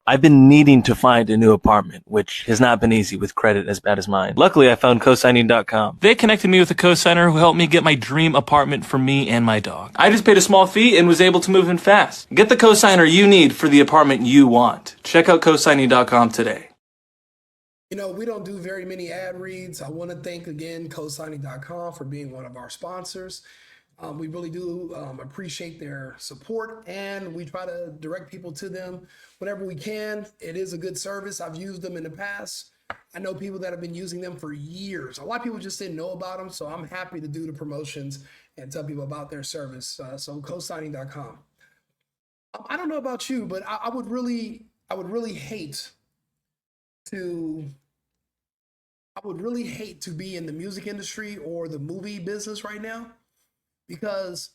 I've been needing to find a new apartment, which has not been easy with credit as bad as mine. Luckily, I found cosigning.com. They connected me with a cosigner who helped me get my dream apartment for me and my dog. I just paid a small fee and was able to move in fast. Get the cosigner you need for the apartment you want. Check out cosigning.com today. You know, we don't do very many ad reads. I want to thank again cosigning.com for being one of our sponsors. We really do appreciate their support, and we try to direct people to them whenever we can. It is a good service. I've used them in the past. I know people that have been using them for years. A lot of people just didn't know about them, so I'm happy to do the promotions and tell people about their service. So cosigning.com. I don't know about you, but I would really hate to be in the music industry or the movie business right now, because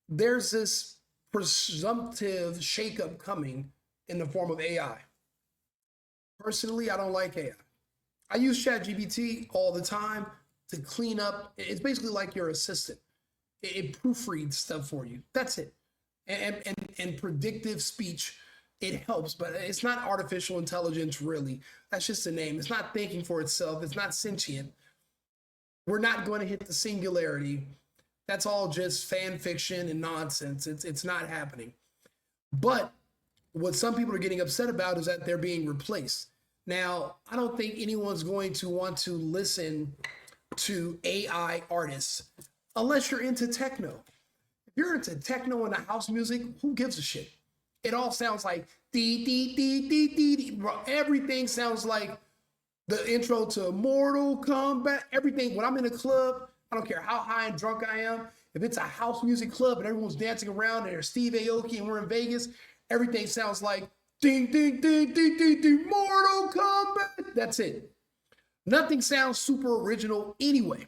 there's this presumptive shakeup coming in the form of AI. Personally, I don't like AI. I use ChatGPT all the time to clean up. It's basically like your assistant. It proofreads stuff for you. That's it. And predictive speech, it helps, but it's not artificial intelligence, really. That's just a name. It's not thinking for itself. It's not sentient. We're not going to hit the singularity. That's all just fan fiction and nonsense. It's not happening. But what some people are getting upset about is that they're being replaced. Now, I don't think anyone's going to want to listen to AI artists unless you're into techno. If you're into techno and the house music, who gives a shit? It all sounds like dee dee dee dee dee dee. Everything sounds like the intro to Mortal Kombat. Everything. When I'm in a club, I don't care how high and drunk I am. If it's a house music club and everyone's dancing around and there's Steve Aoki and we're in Vegas, everything sounds like ding, ding, ding, ding, ding, ding, Mortal Kombat. That's it. Nothing sounds super original anyway,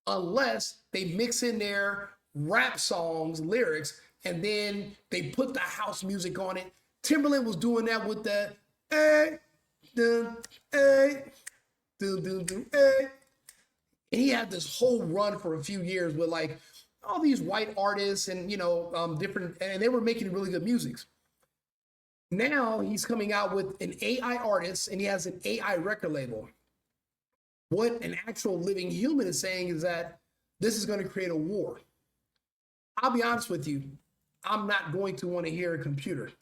unless they mix in their rap songs, lyrics, and then they put the house music on it. Timbaland was doing that with the hey, dun, hey, dun, dun, dun, hey. And he had this whole run for a few years with like all these white artists and, you know, different, and they were making really good music. Now he's coming out with an AI artist and he has an AI record label. What an actual living human is saying is that this is going to create a war. I'll be honest with you. I'm not going to want to hear a computer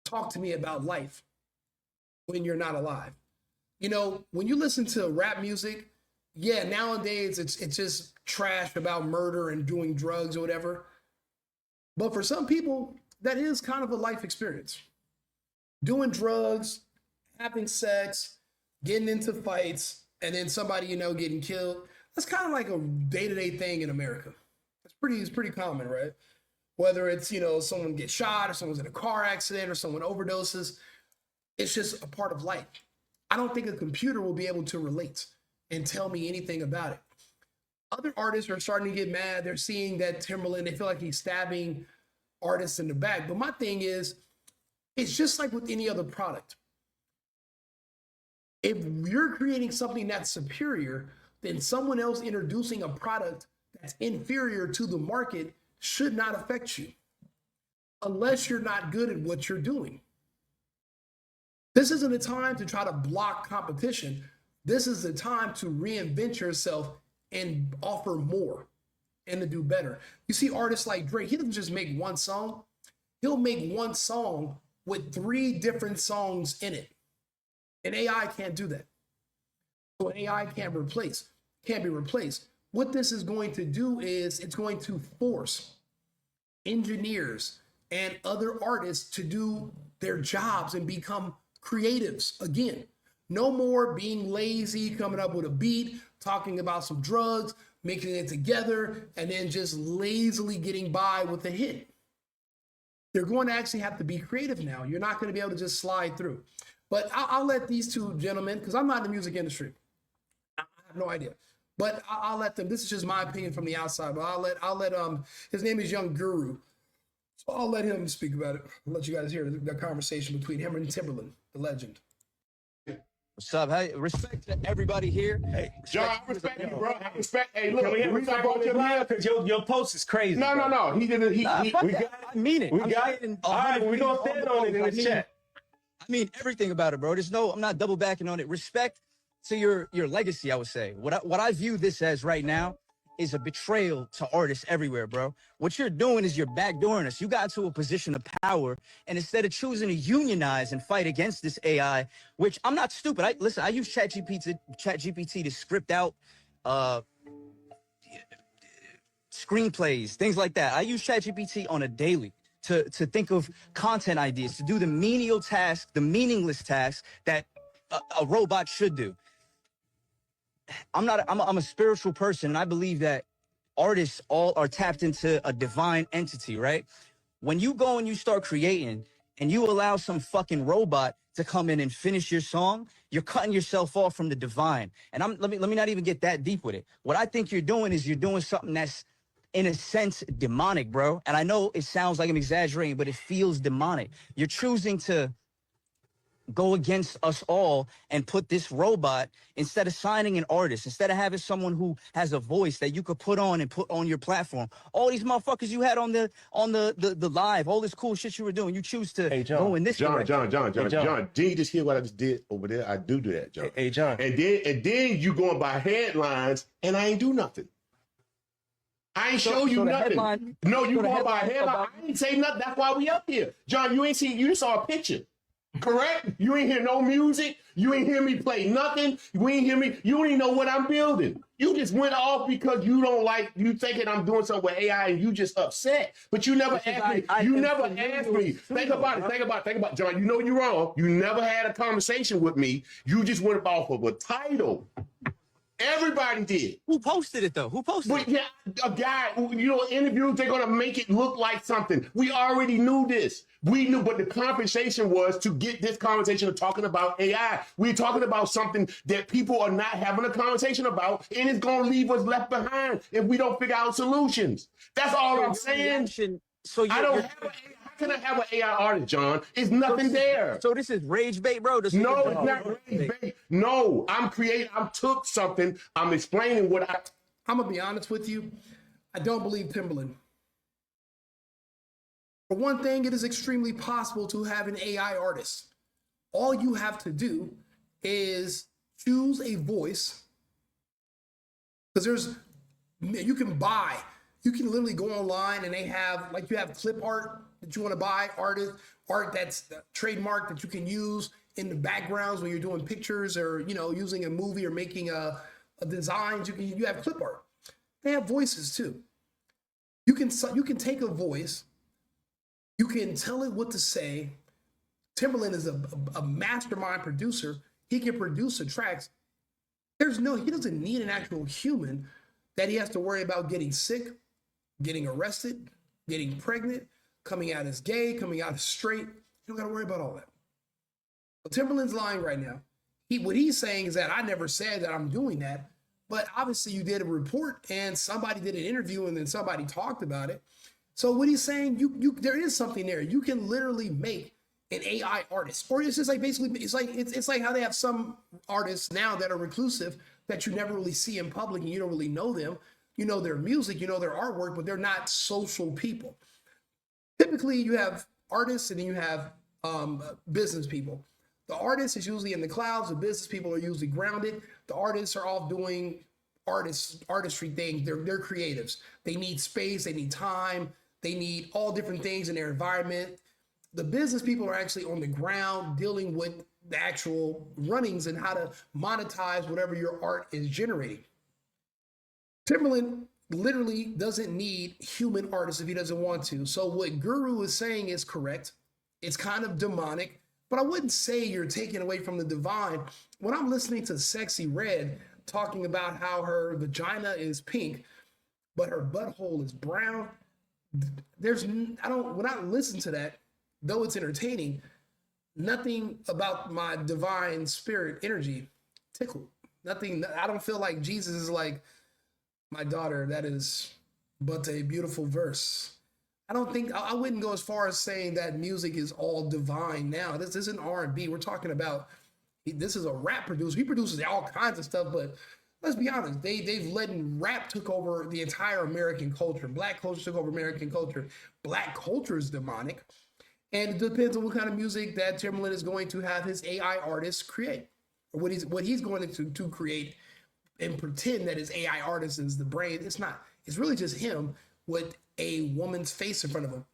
talk to me about life when you're not alive. You know, when you listen to rap music, yeah, nowadays it's just trash about murder and doing drugs or whatever. But for some people, that is kind of a life experience. Doing drugs, having sex, getting into fights, and then somebody you know getting killed. That's kind of like a day-to-day thing in America. It's pretty common, right? Whether it's, you know, someone gets shot or someone's in a car accident or someone overdoses, it's just a part of life. I don't think a computer will be able to relate and tell me anything about it. Other artists are starting to get mad. They're seeing that Timbaland, they feel like he's stabbing artists in the back. But my thing is, it's just like with any other product. If you're creating something that's superior, then someone else introducing a product that's inferior to the market should not affect you unless you're not good at what you're doing. This isn't a time to try to block competition. This is the time to reinvent yourself and offer more and to do better. You see artists like Drake, he doesn't just make one song. He'll make one song with 3 different songs in it. And AI can't do that. So AI can't be replaced. What this is going to do is it's going to force engineers and other artists to do their jobs and become creatives again. No more being lazy, coming up with a beat, talking about some drugs, mixing it together, and then just lazily getting by with a hit. They're going to actually have to be creative now. You're not going to be able to just slide through. But I'll let these two gentlemen, because I'm not in the music industry. I have no idea. But I'll let them, this is just my opinion from the outside, but I'll let his name is Young Guru. So I'll let him speak about it. I'll let you guys hear the conversation between him and Timbaland, the legend. What's up? Hey, respect to everybody here. Hey, John, I respect you, bro. I respect. Hey, look, Can we have a talk on your live? Because your post is crazy. No. He didn't. I mean it. We got it. All right, we're going to stand on it in the chat. I mean everything about it, bro. I'm not double backing on it. Respect to your legacy, I would say. What I view this as right now is a betrayal to artists everywhere, bro. What you're doing is you're backdooring us. You got to a position of power, and instead of choosing to unionize and fight against this AI, which I'm not stupid. I use ChatGPT to script out screenplays, things like that. I use ChatGPT on a daily to think of content ideas, to do the menial task, the meaningless task that a robot should do. I'm a spiritual person, and I believe that artists all are tapped into a divine entity, right? When you go and you start creating and you allow some fucking robot to come in and finish your song, you're cutting yourself off from the divine. And let me not even get that deep with it. What I think you're doing is you're doing something that's in a sense demonic, bro. And I know it sounds like I'm exaggerating, but it feels demonic. You're choosing to go against us all and put this robot, instead of signing an artist, instead of having someone who has a voice that you could put on and put on your platform. All these motherfuckers you had on the live, all this cool shit you were doing, you choose to go in this direction. John, did you just hear what I just did over there? I do that, John. Hey, John. And then you going by headlines, and I ain't do nothing. I ain't show you nothing. No, you going by headline. I ain't say nothing. That's why we up here. John, you just saw a picture. Correct? You ain't hear no music. You ain't hear me play nothing. You ain't hear me. You don't even know what I'm building. You just went off because you don't like, you thinking I'm doing something with AI and you just upset. But you never asked me. You never asked me. Think about it. John, you know you're wrong. You never had a conversation with me. You just went off of a title. Everybody did. Who posted it though? Who posted it? Yeah, a guy, interviews, they're going to make it look like something. We already knew this. We knew, but the conversation was to get this conversation of talking about AI. We're talking about something that people are not having a conversation about, and it's going to leave us left behind if we don't figure out solutions. That's all I'm saying. I don't have an AI. How can I have an AI artist, John? It's nothing there. So this is rage bait, bro? No, it's not rage bait. No, I took something. I'm explaining what I'm going to be honest with you. I don't believe Timbaland. For one thing, it is extremely possible to have an AI artist. All you have to do is choose a voice, because you can literally go online and they have, like, you have clip art that you want to buy, art that's trademark that you can use in the backgrounds when you're doing pictures or, using a movie or making a design. You have clip art. They have voices too. You can take a voice, you can tell it what to say. Timbaland is a mastermind producer. He can produce the tracks. He doesn't need an actual human that he has to worry about getting sick, getting arrested, getting pregnant, coming out as gay, coming out as straight. You don't got to worry about all that. But Timbaland's lying right now. What he's saying is that I never said that I'm doing that, but obviously you did a report and somebody did an interview and then somebody talked about it. So what he's saying, there is something there. You can literally make an AI artist, or it's just like basically it's like how they have some artists now that are reclusive that you never really see in public and you don't really know them. You know their music, you know their artwork, but they're not social people. Typically, you have artists and then you have business people. The artist is usually in the clouds. The business people are usually grounded. The artists are all doing artistry things. They're creatives. They need space. They need time. They need all different things in their environment. The business people are actually on the ground dealing with the actual runnings and how to monetize whatever your art is generating. Timbaland literally doesn't need human artists if he doesn't want to. So what Guru is saying is correct. It's kind of demonic, but I wouldn't say you're taking away from the divine. When I'm listening to Sexy Red talking about how her vagina is pink, but her butthole is brown, when I listen to that, though it's entertaining, nothing about my divine spirit energy tickled. Nothing. I don't feel like Jesus is like, my daughter, that is but a beautiful verse. I wouldn't go as far as saying that music is all divine now. This isn't R&B. We're talking about, this is a rap producer. He produces all kinds of stuff, but let's be honest, they've let rap took over the entire American culture. Black culture took over American culture. Black culture is demonic. And it depends on what kind of music that Timbaland is going to have his AI artists create, or what he's going to create and pretend that his AI artist is the brain. It's not. It's really just him with a woman's face in front of him.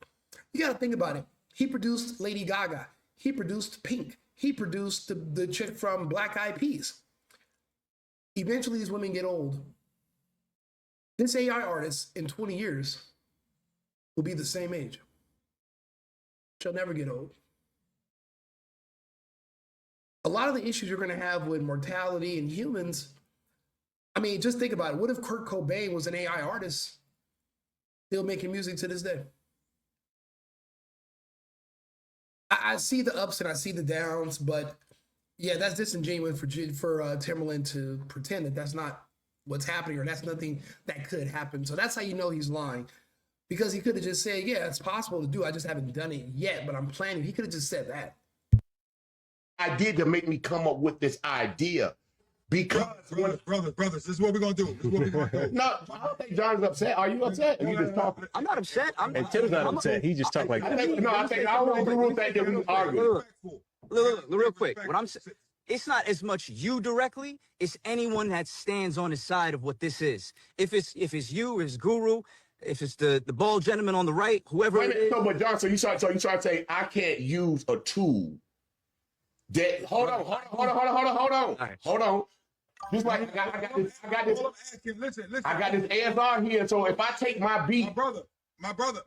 You got to think about it. He produced Lady Gaga. He produced Pink. He produced the chick from Black Eyed Peas. Eventually, these women get old. This AI artist in 20 years will be the same age. She'll never get old. A lot of the issues you're going to have with mortality and humans, I mean, just think about it. What if Kurt Cobain was an AI artist still making music to this day? I see the ups and I see the downs, but yeah, that's disingenuous for Timbaland to pretend that that's not what's happening, or that's nothing that could happen. So that's how you know he's lying, because he could have just said, yeah, it's possible to do. I just haven't done it yet, but I'm planning. He could have just said that. Idea to make me come up with this idea. Because brothers, this is what we're gonna do. This is what we're gonna do. No, I don't think John's upset. Are you upset? You just talking. I'm not upset. And Tim's not upset. He just talked like that. I don't want to think that we argue. Look, real quick. What I'm saying, it's not as much you directly, it's anyone that stands on his side of what this is. If it's you, if it's Guru, if it's the bald gentleman on the right, whoever it is. So, but John, so you try to say I can't use a tool that hold on. Just like I got this ASR here. So if I take my beat, my brother,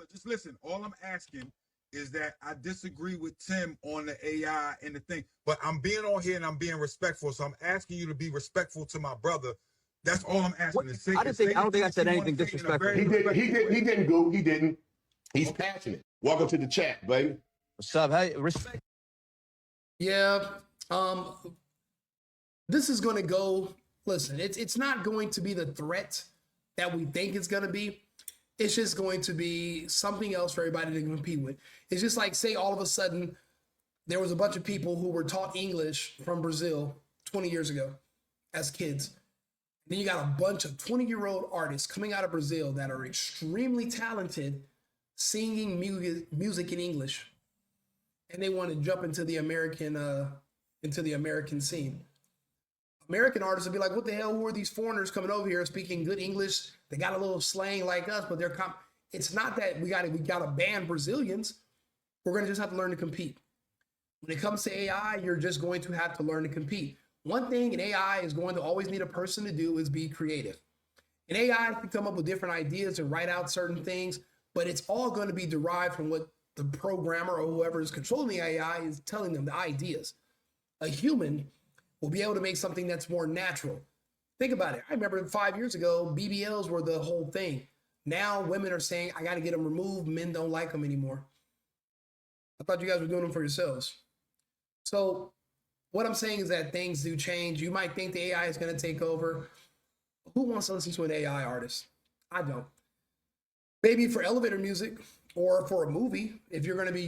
just listen. All I'm asking is that I disagree with Tim on the AI and the thing, but I'm being on here and I'm being respectful. So I'm asking you to be respectful to my brother. That's all I'm asking. I don't think I said anything disrespectful. He didn't go. He didn't. He's passionate. Welcome to the chat, baby. What's up? Hey, respect. Yeah. This is going to go, listen, it's not going to be the threat that we think it's going to be. It's just going to be something else for everybody to compete with. It's just like, say all of a sudden there was a bunch of people who were taught English from Brazil 20 years ago as kids. Then you got a bunch of 20-year-old artists coming out of Brazil that are extremely talented singing music in English. And they want to jump into the American scene. American artists would be like, what the hell, who are these foreigners coming over here speaking good English? They got a little slang like us, but it's not that we got to ban Brazilians. We're going to just have to learn to compete. When it comes to AI, you're just going to have to learn to compete. One thing an AI is going to always need a person to do is be creative. An AI can come up with different ideas and write out certain things, but it's all going to be derived from what the programmer or whoever is controlling the AI is telling them, the ideas. A human will be able to make something that's more natural. Think about it. I remember 5 years ago, BBLs were the whole thing. Now women are saying, I got to get them removed. Men don't like them anymore. I thought you guys were doing them for yourselves. So what I'm saying is that things do change. You might think the AI is going to take over. Who wants to listen to an AI artist? I don't. Maybe for elevator music or for a movie, if you're going to be,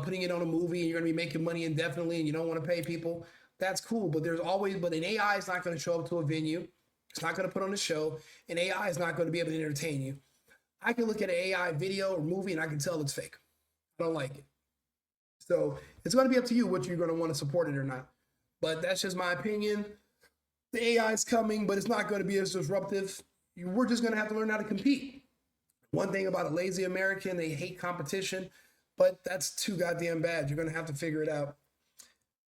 putting it on a movie and you're going to be making money indefinitely and you don't want to pay people, that's cool. But an AI is not going to show up to a venue. It's not going to put on a show. An AI is not going to be able to entertain you. I can look at an AI video or movie and I can tell it's fake. I don't like it. So it's going to be up to you what you're going to want to support it or not. But that's just my opinion. The AI is coming, but it's not going to be as disruptive. We're just going to have to learn how to compete. One thing about a lazy American, they hate competition, but that's too goddamn bad. You're going to have to figure it out.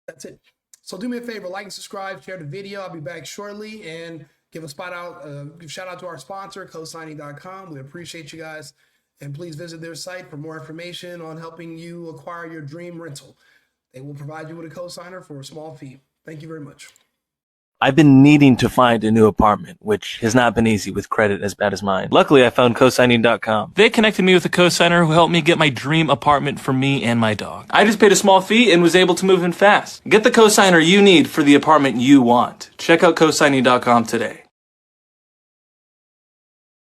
That's it. So do me a favor, like and subscribe, share the video. I'll be back shortly, and give a shout out to our sponsor, cosigning.com. We appreciate you guys. And please visit their site for more information on helping you acquire your dream rental. They will provide you with a cosigner for a small fee. Thank you very much. I've been needing to find a new apartment, which has not been easy with credit as bad as mine. Luckily, I found cosigning.com. They connected me with a cosigner who helped me get my dream apartment for me and my dog. I just paid a small fee and was able to move in fast. Get the cosigner you need for the apartment you want. Check out cosigning.com today.